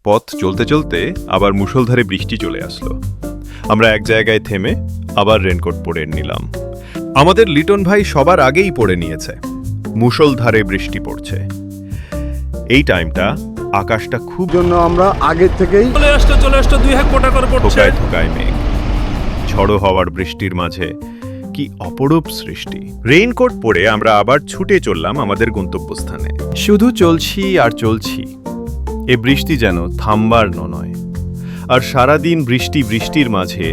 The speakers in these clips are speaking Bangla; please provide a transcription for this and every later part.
পথ চলতে চলতে আবার মুষলধারে বৃষ্টি চলে আসলো। আমরা এক জায়গায় থেমে আবার রেনকোট পরে নিলাম। আমাদের লিটন ভাই সবার আগেই পরে নিয়েছে। মুষলধারে বৃষ্টি পড়ছে। এই টাইমটা আকাশটা খুব জন্য আমরা আগে থেকেই চলে আসতো 2 হাত মোটা করে পড়ছে। থোকায় থোকায় মেঘ, ঝড়ো হওয়ার বৃষ্টির মাঝে কি অপরূপ সৃষ্টি। রেইনকোট পরে আমরা আবার ছুটে চললাম আমাদের গন্তব্যস্থানে। শুধু চলছি আর চলছি, এ বৃষ্টি যেন থামবার নয়। আর সারাদিন বৃষ্টির মাঝে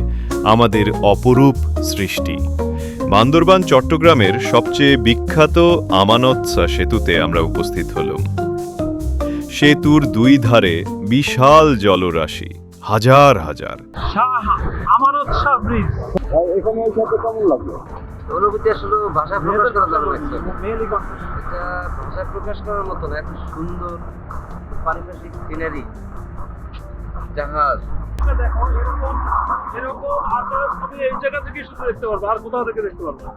আমাদের অপরূপ সৃষ্টি। বান্দরবান চট্টগ্রামের সবচেয়ে বিখ্যাত আমানত শাহ সেতুতে আমরা উপস্থিত হলাম। সেতুর দুই ধারে বিশাল জলরাশি, হাজার হাজার। আমানত শাহ ব্রিজ। এখানে এসে কেমন লাগলো? অনুভূতি আসলে ভাষা প্রকাশ করা যাবে না। এটা ভাষা প্রকাশ করার মতো না। এত সুন্দর পারিপার্শ্বিক সিনারি, জাহাজ। দেখো এরকম আকাশ তুমি এই জায়গা থেকে শুধু দেখতে পারবে, আর কোথাও থেকে দেখতে পারবে না।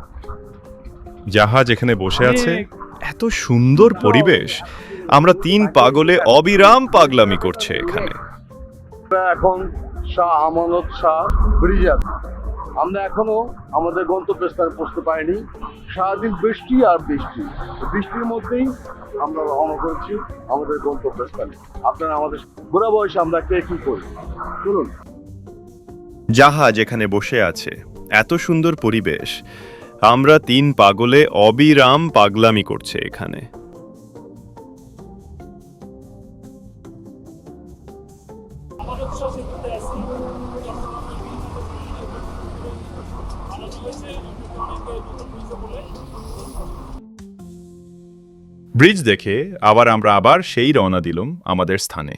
জাহাজ এখানে বসে আছে, এত সুন্দর পরিবেশ। আমরা 3 পাগলে অবিরাম পাগলামি করছে এখানে। এখন শাহ আমানত শাহ ব্রিজ আছে। আমরা এখনো আমাদের গন্তব্যস্থানে পৌঁছতে পারিনি। সারাদিন বৃষ্টি আর বৃষ্টির মধ্যেই আমরা রওনা করছি আমাদের গন্তব্যস্থানে। আপনারা আমাদের বুড়া বয়সে আমরা কে কি করি, শুনুন। জাহাজ এখানে বসে আছে, এত সুন্দর পরিবেশ। আমরা 3 পাগলে অবিরাম পাগলামি করছে এখানে। ব্রিজ দেখে আবার সেই রওনা দিলাম আমাদের স্থানে।